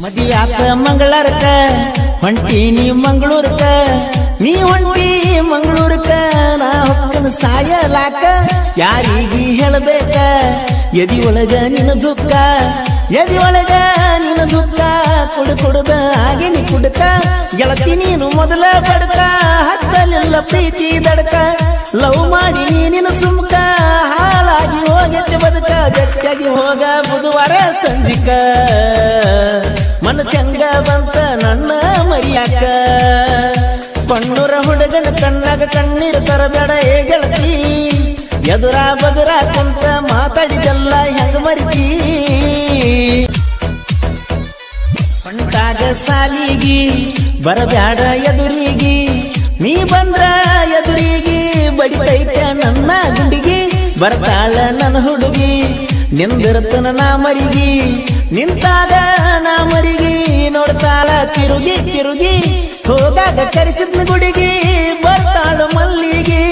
ಮದಿಯಾತ ಮಂಗಳಾರಕ ಹೊಂಟಿ ನೀ ಮಂಗಳೂರಕ ನೀ ಹೊಂಟಿ ಮಂಗಳೂರಕ ನಾ ಹೊಕ್ಕನ ಸಾಯಲಾಕ ಯಾರಿಗಿ ಹೇಳಬೇಕ ಎದಿ ಒಳಗ ನಿನ್ನ ದುಃಖ ಎದಿ ಒಳಗ ನಿನ್ನ ದುಃಖ ಕುಡುದ ಆಗಿನಿ ಕುಡುಕ ಗೆಳತಿ ನೀನು ಮೊದಲ ಬಡಕ ಹತ್ತಲಿಲ್ಲ ಪ್ರೀತಿ ದಡಕ ಲವ್ ಮಾಡಿ ನೀನಿನ ಸುಮ್ಕ ಹಾಳಾಗಿ ಹೋಗತ್ತೆ ಬದುಕ ಗಟ್ಟಿಯಾಗಿ ಹೋಗ ಬುಧವಾರ ಸಂಜಿಕ ಮನಸ್ಸಂಗ ಬಂತ ನನ್ನ ಮರಿಯಾಕ ಪಣ್ಣೂರ ಹುಡುಗನ ಕಣ್ಣಾಗ ಕಣ್ಣೀರು ತರಬೇಡ ಏ ಗೆಳತಿ ಎದುರ ಬದುರ ಕುಂತ ಮಾತಾಡಿದೆಲ್ಲ ಹೆಂಗ ಮರಿತಿ ಪಂಟಾಗ ಸಾಲಿಗಿ ಬರಬ್ಯಾಡ ಎದುರಿಗಿ ನೀ ಬಂದ್ರ ಎದುರಿಗಿ ಬಡಿತೈತೆ ನನ್ನ ಗುಂಡಿಗಿ ಬರ್ತಾಳ ನನ್ನ ಹುಡುಗಿ ನಿಂದಿರ್ತನ ನಾ ಮರಿಗಿ ನಿಂತಾಗ ನಾ ಮರಿಗಿ ನೋಡ್ತಾಳ ತಿರುಗಿ ತಿರುಗಿ ಹೋದಾಗ ಕರೆಸಿದ್ನ ಗುಡಿಗಿ ಬರ್ತಾಳು ಮಲ್ಲಿಗಿ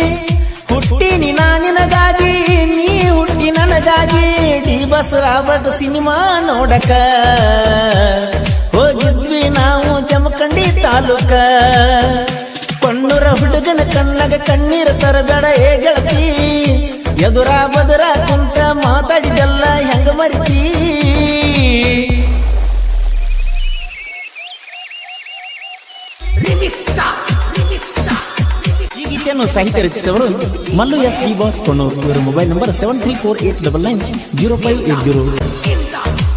ಹುಟ್ಟಿನಿ ನಾ ನಿನಗಾಗಿ ನೀ ಹುಟ್ಟಿ ನನಗಾಗಿ ಡಿ ಬಸರಾಬಟ್ ಸಿನಿಮಾ ನೋಡಕ ಹೋಗಿದ್ವಿ ನಾವು ಜಮಖಂಡಿ ತಾಲೂಕ ಪಣ್ಣೂರ ಹುಡುಗನ ಕಣ್ಣಾಗ ಕಣ್ಣೀರು ತರಬೇಡ ಏ ಗೆಳತಿ ಎದುರ ಬದುರ ಕುಂತ ಮಾತಾಡಿದೆಲ್ಲ ಹೆಂಗ ಮರಿತಿ ಈ ಗೀತೆಯನ್ನು ಸಾಹಿತ್ಯ ರಚಿಸಿದವರು ಮಲ್ಲು ಎಸ್ ಡಿ ಬಾಸ್ ಕೊಣ್ಣೂರು. ಇವರ ಮೊಬೈಲ್ ನಂಬರ್ 7348990580.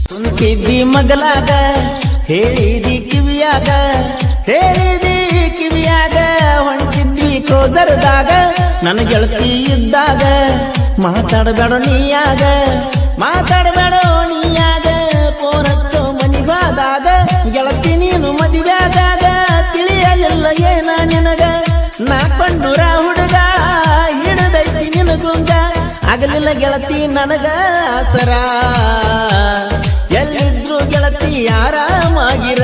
ಕುಂತಿದ್ದಿ ಮಗಲಾಗ ಹೇಳಿದಿ ಕಿವಿಯಾಗ ಹೇಳಿದಿ ಕಿವಿಯಾಗ ಹೊಂಟಿದ್ವಿ ಕ್ರೋಜರ್ದಾಗ ನನ್ನ ಗೆಳತಿ ಇದ್ದಾಗ ಮಾತಾಡಬೇಡ ನೀಯಾಗ ಮಾತಾಡಬೇಡ ನೀಯಾಗ ಫೋನ್ ಹಚ್ಚೋ ಮನಿಗಾದಾಗ ಗೆಳತಿ ನೀನು ಮದುವೆಯಾದಾಗ ತಿಳಿಯಲಿಲ್ಲ ಏನ ನಿನಗ ನಾ ಪಣ್ಣೂರ ಹುಡುಗ ಹಿಡದೈತಿ ನಿನಗುಂಗ ಆಗಲಿಲ್ಲ ಗೆಳತಿ ನನಗ ಆಸರ ಎಲ್ಲಿದ್ರು ಗೆಳತಿ ಆರಾಮಾಗಿರ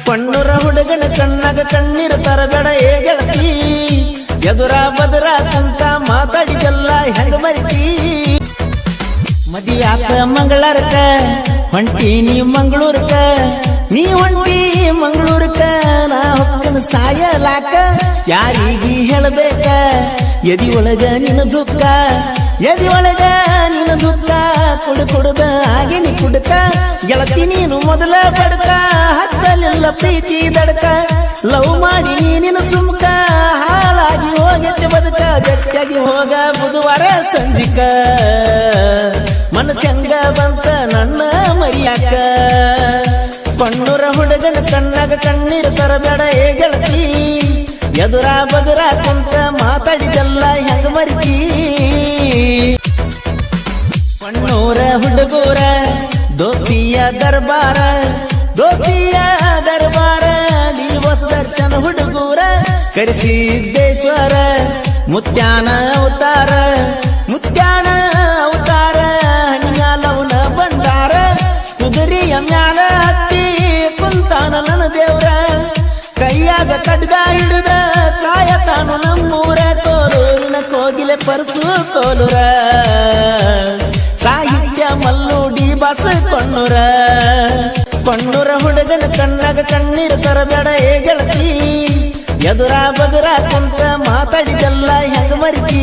ಪಣ್ಣೂರ ಹುಡುಗನ ಕಣ್ಣಾಗ ಕಣ್ಣೀರು ತರಬೇಡ ಏ ಗೆಳತಿ ಎದುರ ಬದುರ ಕುಂತ ಮಾತಾಡಿದೆಲ್ಲ ಹೆಂಗ ಮರಿತಿ ಮದಿಯಾತ ಮಂಗಳಾರಕ ಹೊಂಟಿ ನೀ ಮಂಗಳೂರಕ ನೀ ಹೊಂಟಿ ಮಂಗಳೂರಕ ನಾ ಹೊಕ್ಕನ ಸಾಯಲಾಕ ಯಾರಿಗಿ ಹೇಳಬೇಕ ಎದಿ ಒಳಗ ನಿನ್ನ ದುಃಖ ಎದಿ ಒಳಗ ನಿನ್ನ ದುಃಖ ಕುಡುದ ಆಗಿನಿ ಕುಡುಕ ಗೆಳತಿ ನೀನು ಮೊದಲ ಬಡಕ ಹತ್ತಲಿಲ್ಲ ಪ್ರೀತಿ ದಡಕ ಲವ್ ಮಾಡಿ ನೀನಿನ ಸುಮ್ಕ ಹಾಳಾಗಿ ಹೋಗತ್ತೆ ಬದುಕ ಗಟ್ಟಿಯಾಗಿ ಹೋಗ ಬುಧವಾರ ಸಂಜಿಕ ಮನಸ್ಸಂಗ ಬಂತ ನನ್ನ ಮರಿಯಾಕ ಪಣ್ಣೂರ ಹುಡುಗನ ಕಣ್ಣಾಗ ಕಣ್ಣೀರು ತರಬೇಡ ಏ ಗೆಳತಿ ಎದುರ ಬದುರ ಕುಂತ ಮಾತಾಡಿದೆಲ್ಲ ಹೆಂಗ ಮರಿತಿ ಪಣ್ಣೂರ ಹುಡುಗೂರ ದೋಸ್ತಿಯ ದರ್ಬಾರ ಡಿ ಬಸ್ ದರ್ಶನ ಹುಡುಗೂರ ಕರಿಸಿದ್ದೇಶ್ವರ ಮುತ್ಯಾನ ಅವತಾರ ಹಣಿಗಾಲವನ ಬಂಡಾರ ಕುದುರೆಯ ಮ್ಯಾಲ ಹತ್ತಿ ಕುಂತಾನ ನನ್ನ ದೇವ್ರ ಕೈಯಾಗ ಕಡ್ಗ ಹಿಡಿದ ಕಾಯತಾನು ನಮ್ಮೂರ ಕೋಲೂರಿನ ಕೋಗಿಲೆ ಪರ್ಸು ಕೋಲೂರ ಸಾಹಿತ್ಯ ಮಲ್ಲು ಡಿ ಬಾಸ್ ಕೊಣ್ಣೂರ ಪಣ್ಣೂರ ಹುಡುಗನ ಕಣ್ಣಾಗ ಕಣ್ಣೀರು ತರಬೇಡ ಏ ಗೆಳತಿ ಎದುರ ಬದುರ ಕುಂತ ಮಾತಾಡಿದೆಲ್ಲ ಹೆಂಗ ಮರಿತಿ